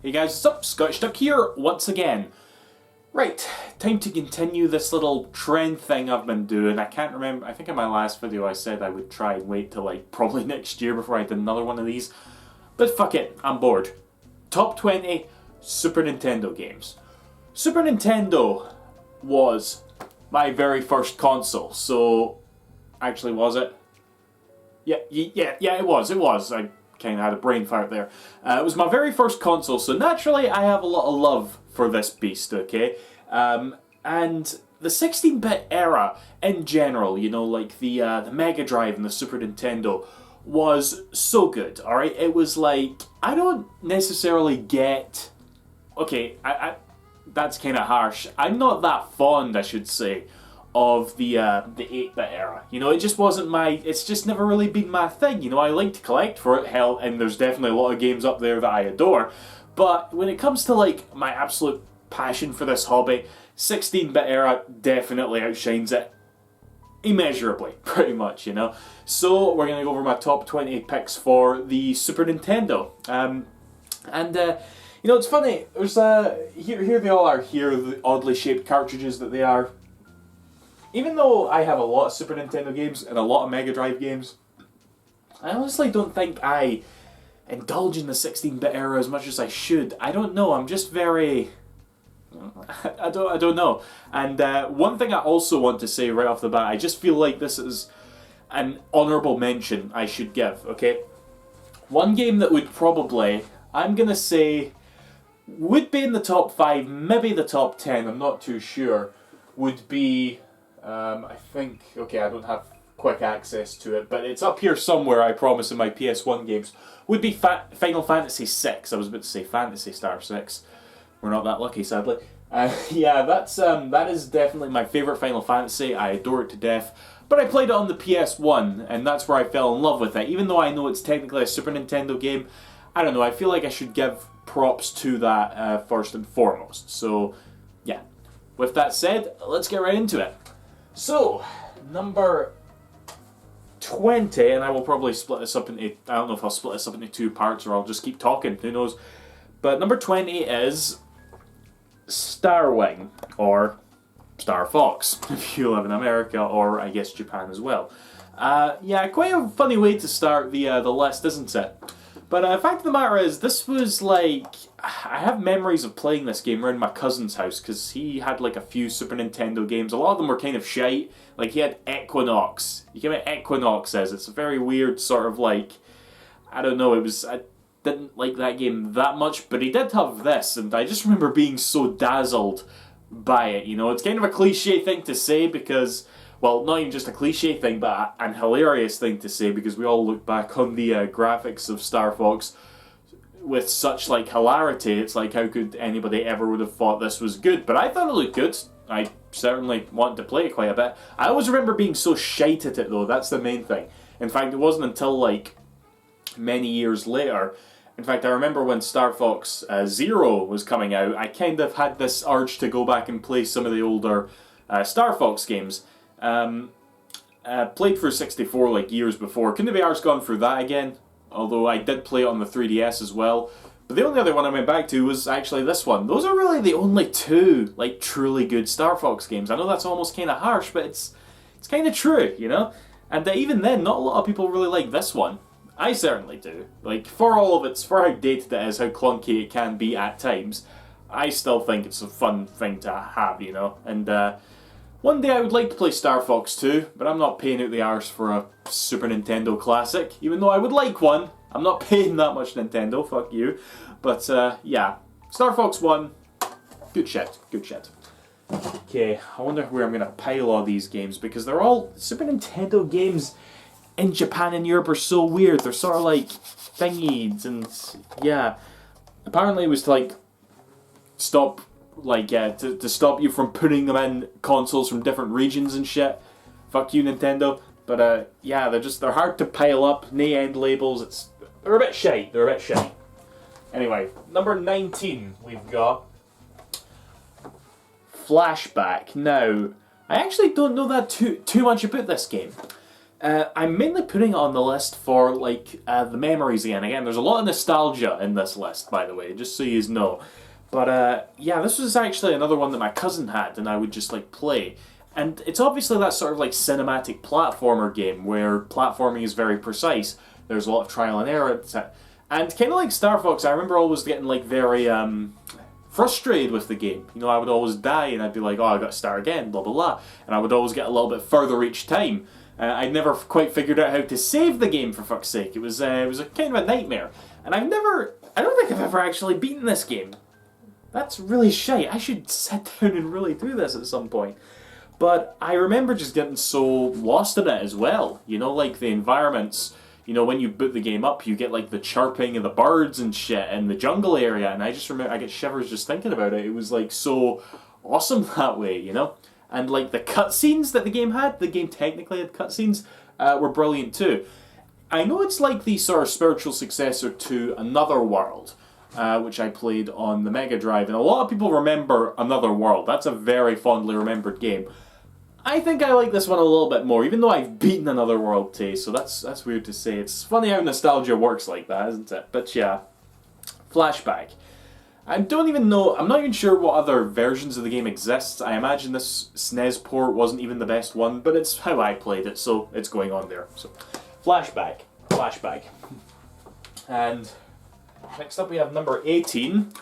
Hey guys, what's up? Scottish Duck here once again. Right, time to continue this little trend thing I've been doing. I can't remember, I think in my last video I said I would try and wait till like probably next year before I did another one of these. But fuck it, I'm bored. Top 20 Super Nintendo games. Super Nintendo was my very first console, so... Actually, was it? Yeah, it was. I kind of had a brain fart there. It was my very first console, so naturally I have a lot of love for this beast, okay? And the 16-bit era in general, you know, like the Mega Drive and the Super Nintendo, was so good, alright? It was like, I don't necessarily get... Okay, that's kind of harsh. I'm not that fond, I should say, of the 8-bit era. You know, it just wasn't my... It's just never really been my thing. You know, I like to collect for it, hell, and there's definitely a lot of games up there that I adore. But when it comes to, like, my absolute passion for this hobby, 16-bit era definitely outshines it immeasurably, pretty much, you know. So, we're going to go over my top 20 picks for the Super Nintendo. You know, it's funny, there's, here they all are here, the oddly shaped cartridges that they are. Even though I have a lot of Super Nintendo games and a lot of Mega Drive games, I honestly don't think I indulge in the 16-bit era as much as I should. I don't know, I'm just very... I don't know. And one thing I also want to say right off the bat, I just feel like this is an honourable mention I should give, okay? One game that would probably, I'm going to say, would be in the top 5, maybe the top 10, I'm not too sure, would be... I think, okay, I don't have quick access to it, but it's up here somewhere, I promise, in my PS1 games, would be Final Fantasy VI. I was about to say Phantasy Star 6. We're not that lucky, sadly. Yeah, that is definitely my favourite Final Fantasy. I adore it to death. But I played it on the PS1, and that's where I fell in love with it. Even though I know it's technically a Super Nintendo game, I don't know, I feel like I should give props to that first and foremost. So, yeah. With that said, let's get right into it. So, number 20, and I will probably split this up into, I don't know if I'll split this up into 2 parts or I'll just keep talking, who knows. But number 20 is Starwing, or Star Fox, if you live in America, or I guess Japan as well. Yeah, quite a funny way to start the list, isn't it? But the fact of the matter is, this was like... I have memories of playing this game around my cousin's house, because he had like a few Super Nintendo games. A lot of them were kind of shite. Like, he had Equinox. You know what Equinox is? It's a very weird sort of like... I don't know, I didn't like that game that much, but he did have this, and I just remember being so dazzled by it, you know? It's kind of a cliche thing to say, because... Well, not even just a cliche thing, but an hilarious thing to say, because we all look back on the graphics of Star Fox with such, like, hilarity. It's like, how could anybody ever would have thought this was good? But I thought it looked good. I certainly wanted to play it quite a bit. I always remember being so shite at it, though. That's the main thing. In fact, it wasn't until, like, many years later. In fact, I remember when Star Fox Zero was coming out, I kind of had this urge to go back and play some of the older Star Fox games. Played for 64 like years before. Couldn't be arsed gone through that again, although I did play it on the 3DS as well. But the only other one I went back to was actually this one. Those are really the only 2 like truly good Star Fox games. I know that's almost kind of harsh, but it's kind of true, you know? And even then, not a lot of people really like this one. I certainly do. Like, for all of for how dated it is, how clunky it can be at times, I still think it's a fun thing to have, you know? And, one day I would like to play Star Fox 2, but I'm not paying out the arse for a Super Nintendo classic. Even though I would like one, I'm not paying that much Nintendo, fuck you. But, yeah. Star Fox 1, good shit, good shit. Okay, I wonder where I'm going to pile all these games, because they're all Super Nintendo games in Japan and Europe are so weird. They're sort of like thingies, and yeah. Apparently it was to, like, stop... Like, to stop you from putting them in consoles from different regions and shit. Fuck you, Nintendo. But, yeah, they're hard to pile up. No end labels. They're a bit shite. Anyway, number 19, we've got Flashback. Now, I actually don't know that too much about this game. I'm mainly putting it on the list for, like, the memories again. Again, there's a lot of nostalgia in this list, by the way, just so you know. But, yeah, this was actually another one that my cousin had, and I would just, like, play. And it's obviously that sort of, like, cinematic platformer game where platforming is very precise. There's a lot of trial and error, and kind of like Star Fox, I remember always getting, like, very, frustrated with the game. You know, I would always die, and I'd be like, oh, I've got to start again, blah, blah, blah. And I would always get a little bit further each time. I'd never quite figured out how to save the game, for fuck's sake. It was a kind of a nightmare. And I don't think I've ever actually beaten this game. That's really shite. I should sit down and really do this at some point. But I remember just getting so lost in it as well. You know, like the environments, you know, when you boot the game up, you get like the chirping of the birds and shit in the jungle area. And I just remember, I get shivers just thinking about it. It was like so awesome that way, you know? And like the cutscenes that the game technically had cutscenes, were brilliant too. I know it's like the sort of spiritual successor to Another World, which I played on the Mega Drive, and a lot of people remember Another World. That's a very fondly remembered game. I think I like this one a little bit more, even though I've beaten Another World too, so that's weird to say. It's funny how nostalgia works like that, isn't it? But yeah, Flashback. I don't even know, I'm not even sure what other versions of the game exist. I imagine this SNES port wasn't even the best one, but it's how I played it, so it's going on there. So, Flashback. And next up we have number 18,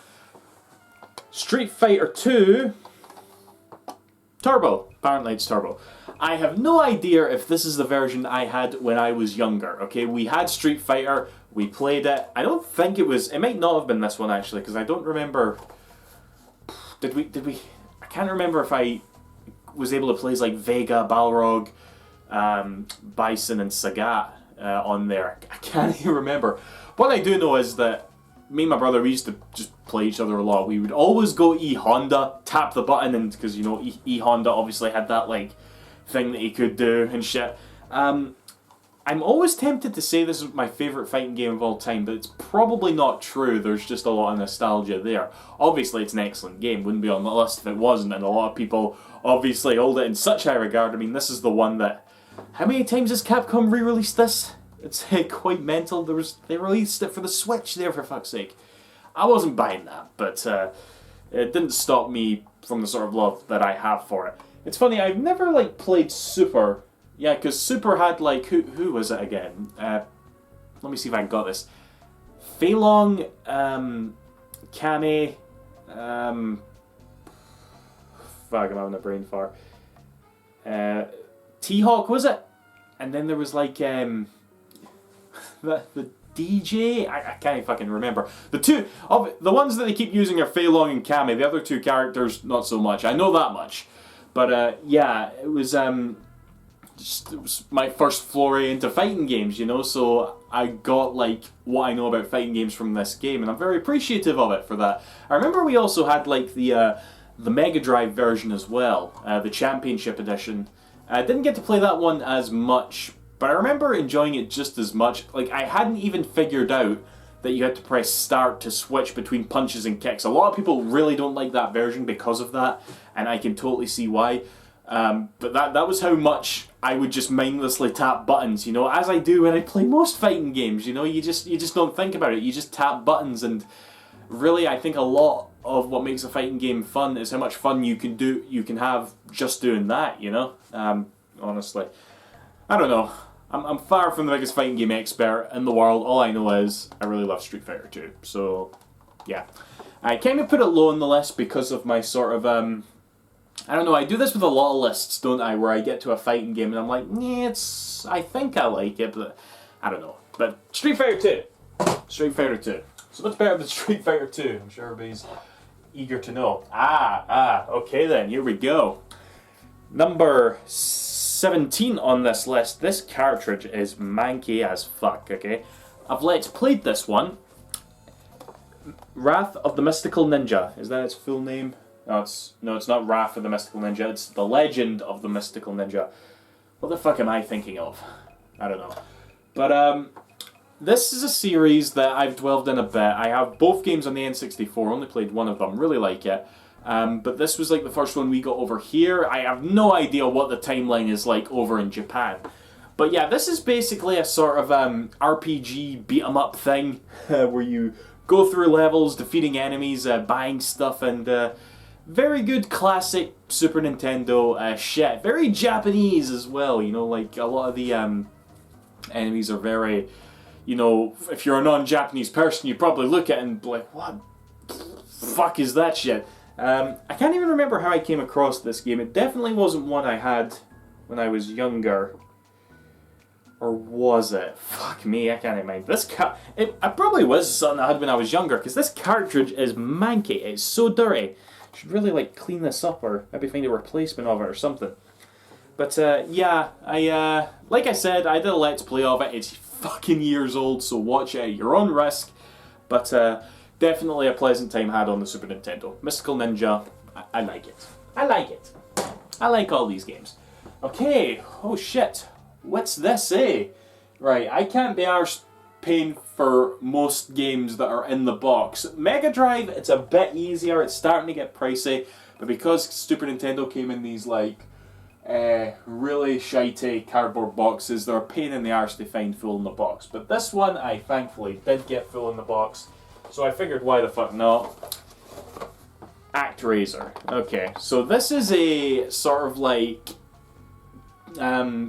Street Fighter 2 Turbo. Apparently it's Turbo. I have no idea if this is the version I had when I was younger. Okay, we had Street Fighter, we played it. I don't think it was, it might not have been this one actually, because I don't remember, did we, I can't remember if I was able to play like Vega, Balrog, Bison and Sagat on there. I can't even remember. What I do know is that me and my brother, we used to just play each other a lot. We would always go E-Honda, tap the button, and because, you know, E-Honda obviously had that, like, thing that he could do and shit. I'm always tempted to say this is my favourite fighting game of all time, but it's probably not true. There's just a lot of nostalgia there. Obviously, it's an excellent game. Wouldn't be on the list if it wasn't, and a lot of people obviously hold it in such high regard. I mean, this is the one that... How many times has Capcom re-released this? It's quite mental. They released it for the Switch there, for fuck's sake. I wasn't buying that, but it didn't stop me from the sort of love that I have for it. It's funny, I've never, like, played Super. Yeah, because Super had, like, who was it again? Let me see if I got this. Fei Long, Kame, fuck, I'm having a brain fart. T-Hawk, was it? And then there was, like, the DJ? I can't fucking remember. The ones that they keep using are Fei Long and Kame. The other two characters, not so much. I know that much. But, yeah, it was my first foray into fighting games, you know, so I got, like, what I know about fighting games from this game, and I'm very appreciative of it for that. I remember we also had, like, the Mega Drive version as well, the Championship Edition. I didn't get to play that one as much, but I remember enjoying it just as much. Like, I hadn't even figured out that you had to press start to switch between punches and kicks. A lot of people really don't like that version because of that, and I can totally see why. But that was how much I would just mindlessly tap buttons, you know, as I do when I play most fighting games, you know, you just don't think about it, you just tap buttons, and really I think a lot of what makes a fighting game fun is how much fun you can have just doing that, you know, honestly. I don't know. I'm far from the biggest fighting game expert in the world. All I know is I really love Street Fighter 2. So, yeah. I kind of put it low on the list because of my sort of, I don't know, I do this with a lot of lists, don't I, where I get to a fighting game and I'm like, yeah, I think I like it, but I don't know. But Street Fighter 2. Street Fighter 2. So what's better than Street Fighter 2? I'm sure everybody's eager to know. Okay then, here we go. Number 17 on this list. This cartridge is manky as fuck, okay? I've Let's Played this one. Wrath of the Mystical Ninja. Is that its full name? No, it's not Wrath of the Mystical Ninja. It's The Legend of the Mystical Ninja. What the fuck am I thinking of? I don't know. But, this is a series that I've dwelled in a bit. I have both games on the N64. Only played one of them. Really like it. But this was like the first one we got over here. I have no idea what the timeline is like over in Japan. But yeah, this is basically a sort of RPG beat 'em up thing where you go through levels, defeating enemies, buying stuff, and very good classic Super Nintendo shit. Very Japanese as well, you know, like a lot of the enemies are very, you know, if you're a non-Japanese person, you probably look at it and be like, what the fuck is that shit? I can't even remember how I came across this game. It definitely wasn't one I had when I was younger. Or was it? Fuck me, I can't remember. It probably was something I had when I was younger, because this cartridge is manky. It's so dirty. I should really like clean this up, or maybe find a replacement of it or something. But yeah, like I said, I did a Let's Play of it. It's fucking years old, so watch it at your own risk. But definitely a pleasant time had on the Super Nintendo. Mystical Ninja, I like it. I like it. I like all these games. Okay, oh shit. What's this, eh? Right, I can't be arsed paying for most games that are in the box. Mega Drive, it's a bit easier, it's starting to get pricey, but because Super Nintendo came in these like really shitey cardboard boxes, they're a pain in the arse to find full in the box. But this one I thankfully did get full in the box, so I figured why the fuck not. Actraiser. Okay, so this is a sort of like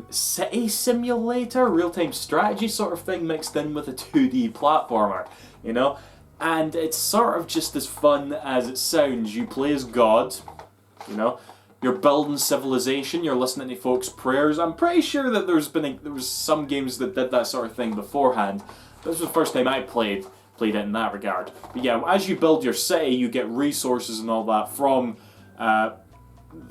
city simulator, real-time strategy sort of thing mixed in with a 2D platformer, you know? And it's sort of just as fun as it sounds. You play as God, you know? You're building civilization, you're listening to folks' prayers. I'm pretty sure that there was some games that did that sort of thing beforehand. This was the first time I played it in that regard. But yeah, as you build your city, you get resources and all that from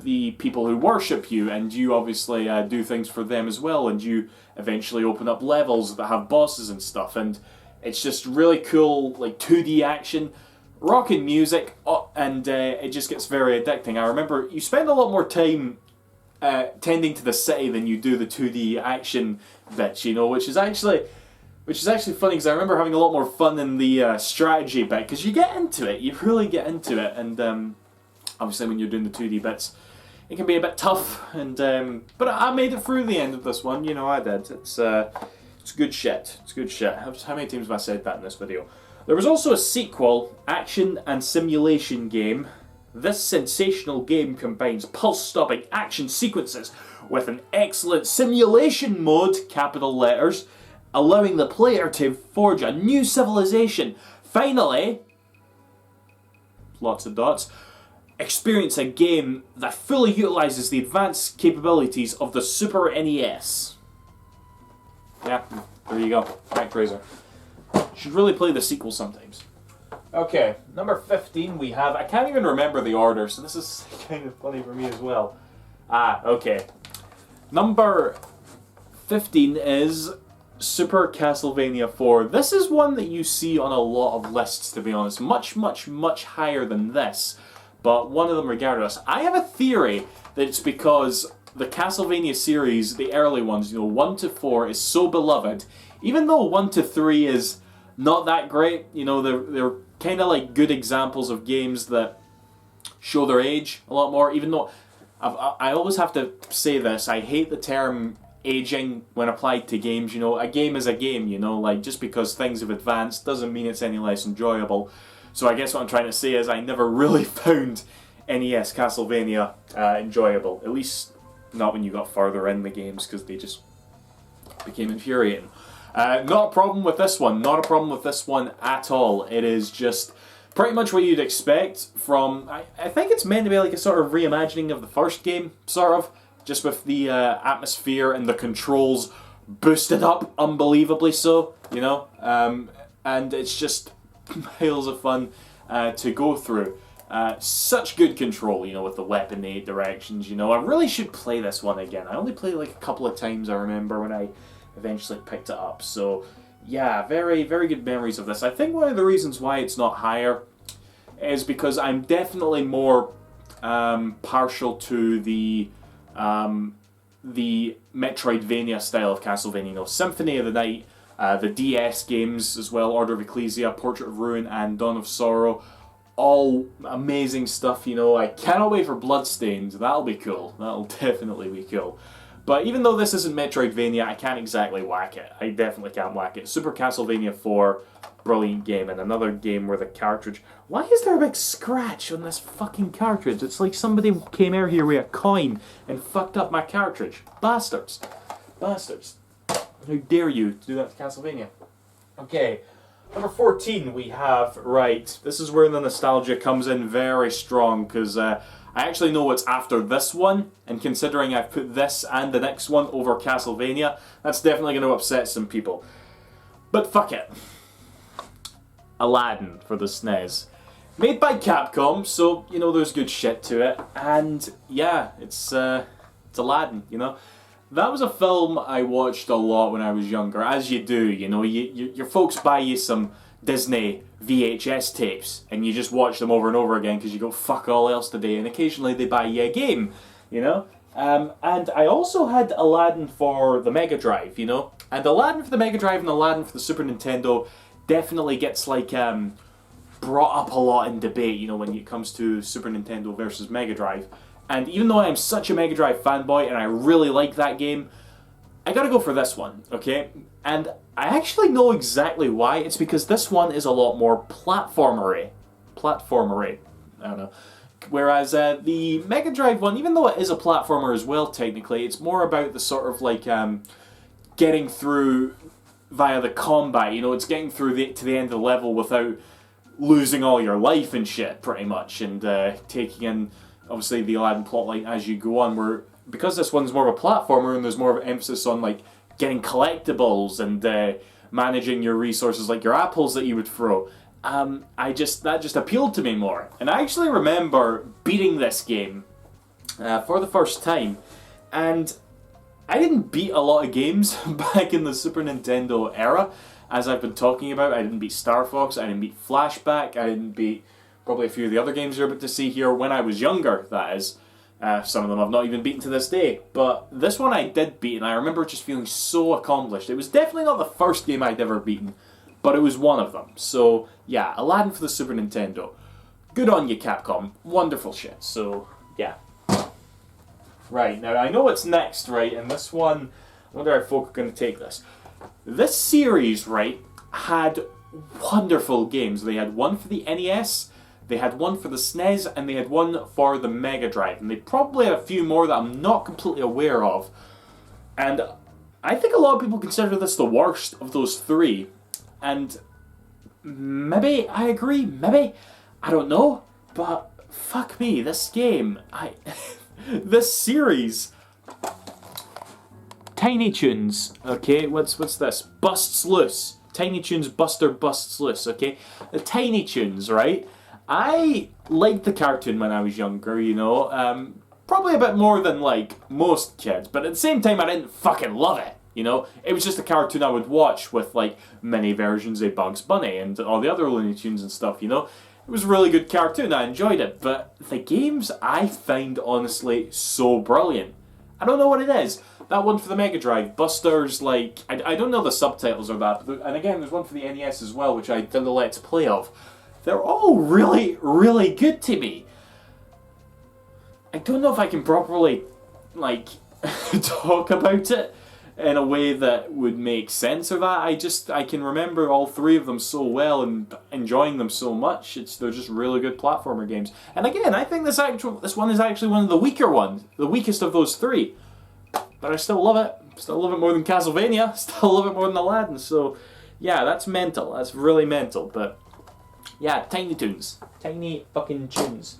the people who worship you, and you obviously do things for them as well, and you eventually open up levels that have bosses and stuff, and it's just really cool, like 2D action, rocking music, and it just gets very addicting. I remember you spend a lot more time tending to the city than you do the 2D action bits, you know, which is actually funny, because I remember having a lot more fun in the strategy bit, because you get into it, you really get into it, and obviously when you're doing the 2D bits, it can be a bit tough, and but I made it through the end of this one, you know, I did. It's good shit. It's good shit. How many times have I said that in this video? There was also a sequel, action and simulation game. This sensational game combines pulse-stopping action sequences with an excellent simulation mode, capital letters, allowing the player to forge a new civilization. Finally, lots of dots, experience a game that fully utilises the advanced capabilities of the Super NES. Yeah, there you go. Actraiser. Should really play the sequel sometimes. Okay, number 15 we have... I can't even remember the order, so this is kind of funny for me as well. Okay. Number 15 is Super Castlevania 4. This is one that you see on a lot of lists, to be honest. Much, much, much higher than this. But one of them regardless. I have a theory that it's because the Castlevania series, the early ones, you know, 1 to 4 is so beloved. Even though 1 to 3 is not that great, you know, they're kind of like good examples of games that show their age a lot more. Even though I always have to say this, I hate the term aging when applied to games. You know, a game is a game, you know, like just because things have advanced doesn't mean it's any less enjoyable. So I guess what I'm trying to say is I never really found NES Castlevania enjoyable. At least not when you got further in the games, because they just became infuriating. Not a problem with this one. Not a problem with this one at all. It is just pretty much what you'd expect from... I think it's meant to be like a sort of reimagining of the first game, sort of. Just with the atmosphere and the controls boosted up unbelievably so, you know. And it's just miles of fun to go through. Such good control, you know, with the weapon 8 directions, you know. I really should play this one again. I only played it like a couple of times, I remember, when I eventually picked it up. So, yeah, very, very good memories of this. I think one of the reasons why it's not higher is because I'm definitely more partial to the Metroidvania style of Castlevania. You know, Symphony of the Night, the DS games as well, Order of Ecclesia, Portrait of Ruin, and Dawn of Sorrow. All amazing stuff, you know. I cannot wait for Bloodstained. That'll be cool. That'll definitely be cool. But even though this isn't Metroidvania, I can't exactly whack it. I definitely can't whack it. Super Castlevania 4, brilliant game, and another game where the cartridge... Why is there a big scratch on this fucking cartridge? It's like somebody came out here with a coin and fucked up my cartridge. Bastards. Bastards. How dare you do that to Castlevania? Okay, number 14 we have, right, this is where the nostalgia comes in very strong, because I actually know what's after this one, and considering I've put this and the next one over Castlevania, that's definitely going to upset some people. But fuck it. Aladdin for the SNES. Made by Capcom, so, you know, there's good shit to it, and yeah, it's Aladdin, you know. That was a film I watched a lot when I was younger, as you do, you know. Your folks buy you some Disney VHS tapes, and you just watch them over and over again because you go, fuck all else today, and occasionally they buy you a game, you know. And I also had Aladdin for the Mega Drive, you know. And Aladdin for the Mega Drive and Aladdin for the Super Nintendo definitely gets, like, brought up a lot in debate, you know, when it comes to Super Nintendo versus Mega Drive. And even though I'm such a Mega Drive fanboy and I really like that game, I gotta go for this one, okay? And I actually know exactly why. It's because this one is a lot more platformery. I don't know. Whereas the Mega Drive one, even though it is a platformer as well, technically, it's more about the sort of like getting through via the combat. You know, it's getting through to the end of the level without losing all your life and shit, pretty much, and taking in, obviously, the Aladdin plotline as you go on, where, because this one's more of a platformer and there's more of an emphasis on, like, getting collectibles and managing your resources, like your apples that you would throw, that just appealed to me more. And I actually remember beating this game for the first time, and I didn't beat a lot of games back in the Super Nintendo era, as I've been talking about. I didn't beat Star Fox, I didn't beat Flashback, I didn't beat probably a few of the other games you're about to see here when I was younger, that is. Some of them I've not even beaten to this day. But this one I did beat, and I remember just feeling so accomplished. It was definitely not the first game I'd ever beaten, but it was one of them. So, yeah, Aladdin for the Super Nintendo. Good on you, Capcom. Wonderful shit. So, yeah. Right, now I know what's next, right? And this one, I wonder how folk are going to take this. This series, right, had wonderful games. They had one for the NES, they had one for the SNES, and they had one for the Mega Drive. And they probably had a few more that I'm not completely aware of. And I think a lot of people consider this the worst of those three. And maybe I agree, maybe. I don't know. But fuck me, this game, this series... Tiny Toons, okay, what's this? Busts Loose. Tiny Toons Buster Busts Loose, okay? The Tiny Toons, right? I liked the cartoon when I was younger, you know, probably a bit more than, like, most kids, but at the same time I didn't fucking love it, you know? It was just a cartoon I would watch with, like, many versions of Bugs Bunny and all the other Looney Tunes and stuff, you know? It was a really good cartoon, I enjoyed it, but the games I find, honestly, so brilliant. I don't know what it is. That one for the Mega Drive, Buster's, like, I don't know the subtitles of that, but and again, there's one for the NES as well, which I did a Let's Play of. They're all really, really good to me. I don't know if I can properly, like, talk about it in a way that would make sense of that. I can remember all three of them so well and enjoying them so much. They're just really good platformer games. And again, I think this one is actually one of the weaker ones, the weakest of those three. But I still love it. Still love it more than Castlevania. Still love it more than Aladdin. So, yeah, that's mental. That's really mental. But, yeah, Tiny Toons. Tiny fucking Toons.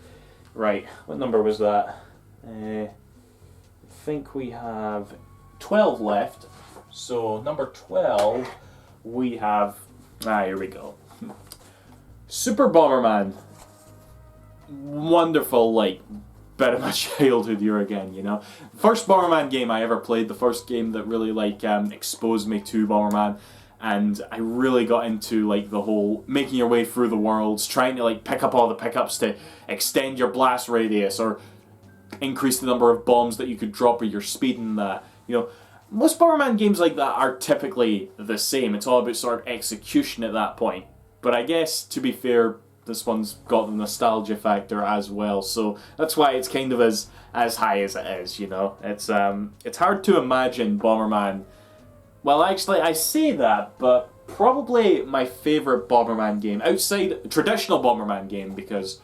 Right, what number was that? I think we have 12 left. So, number 12, we have... here we go. Super Bomberman. Wonderful, like... bit of my childhood here again, you know. First Bomberman game I ever played, the first game that really, like, exposed me to Bomberman, and I really got into, like, the whole making your way through the worlds, trying to, like, pick up all the pickups to extend your blast radius, or increase the number of bombs that you could drop, or your speed and that, you know. Most Bomberman games like that are typically the same. It's all about sort of execution at that point. But I guess, to be fair, this one's got the nostalgia factor as well. So that's why it's kind of as high as it is. You know, it's hard to imagine Bomberman. Well, actually, I say that, but probably my favorite Bomberman game outside traditional Bomberman game, because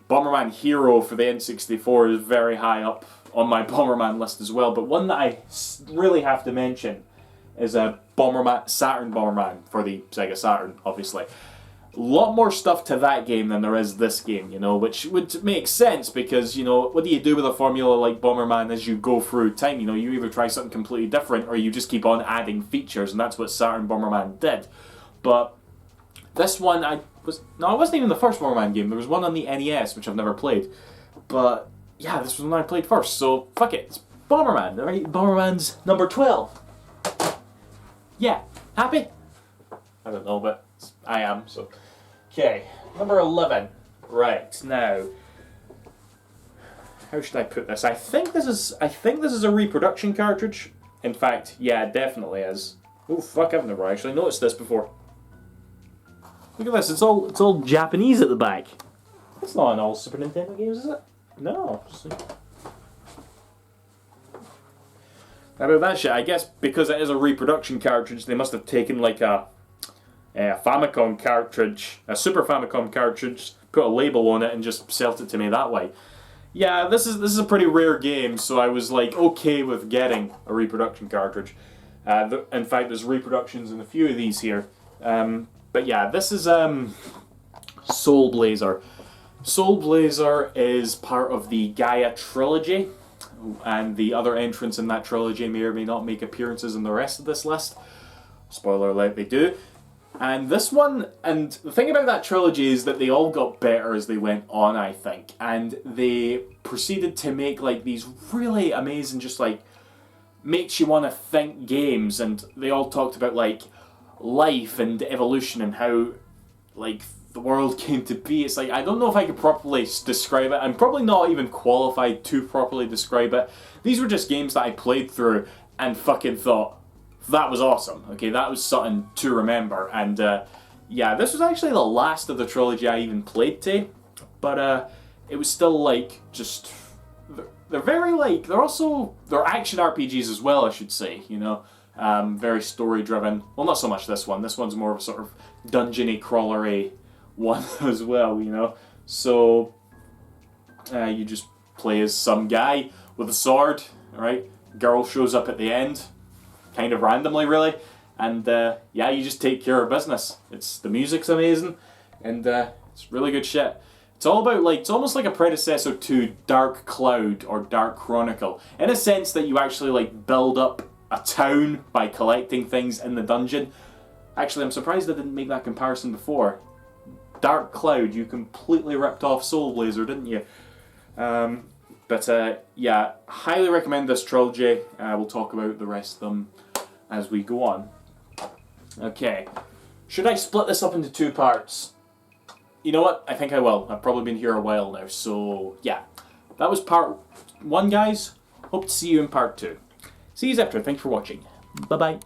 Bomberman Hero for the N64 is very high up on my Bomberman list as well. But one that I really have to mention is a Saturn Bomberman for the Sega Saturn, obviously. A lot more stuff to that game than there is this game, you know, which would make sense because, you know, what do you do with a formula like Bomberman as you go through time? You know, you either try something completely different or you just keep on adding features, and that's what Saturn Bomberman did. But this one, it wasn't even the first Bomberman game. There was one on the NES, which I've never played. But, yeah, this was one I played first, so fuck it. It's Bomberman, right? Bomberman's number 12. Yeah, happy? I don't know, but I am, so. Okay, number 11. Right, now. How should I put this? I think this is a reproduction cartridge. In fact, yeah, it definitely is. Oh fuck, I've never actually noticed this before. Look at this, it's all Japanese at the back. It's not in all Super Nintendo games, is it? No. How about that shit? I guess because it is a reproduction cartridge, they must have taken like a Famicom cartridge, a Super Famicom cartridge, put a label on it and just sold it to me that way. Yeah, this is a pretty rare game, so I was like okay with getting a reproduction cartridge. In fact, there's reproductions in a few of these here. But yeah, this is Soul Blazer. Soul Blazer is part of the Gaia trilogy, and the other entrants in that trilogy may or may not make appearances in the rest of this list. Spoiler alert, they do. And this one, and the thing about that trilogy is that they all got better as they went on, I think. And they proceeded to make like these really amazing, just like, makes you want to think games. And they all talked about like life and evolution and how like the world came to be. It's like, I don't know if I could properly describe it. I'm probably not even qualified to properly describe it. These were just games that I played through and fucking thought, that was awesome. Okay, that was something to remember. And yeah, this was actually the last of the trilogy I even played to. But it was still like, just, they're very like, they're action RPGs as well, I should say, you know. Very story driven. Well, not so much this one. This one's more of a sort of dungeon-y, crawler-y one as well, you know. So you just play as some guy with a sword, right? Girl shows up at the end, kind of randomly, really, and yeah, you just take care of business. The music's amazing, and it's really good shit. It's all about like, it's almost like a predecessor to Dark Cloud or Dark Chronicle, in a sense that you actually like build up a town by collecting things in the dungeon. Actually, I'm surprised I didn't make that comparison before. Dark Cloud, you completely ripped off Soul Blazer, didn't you? But yeah, highly recommend this trilogy. We'll talk about the rest of them as we go on. Okay, should I split this up into two parts? You know what? I think I will. I've probably been here a while now, so yeah. That was part 1, guys. Hope to see you in part 2. See you after. Thanks for watching. Bye-bye.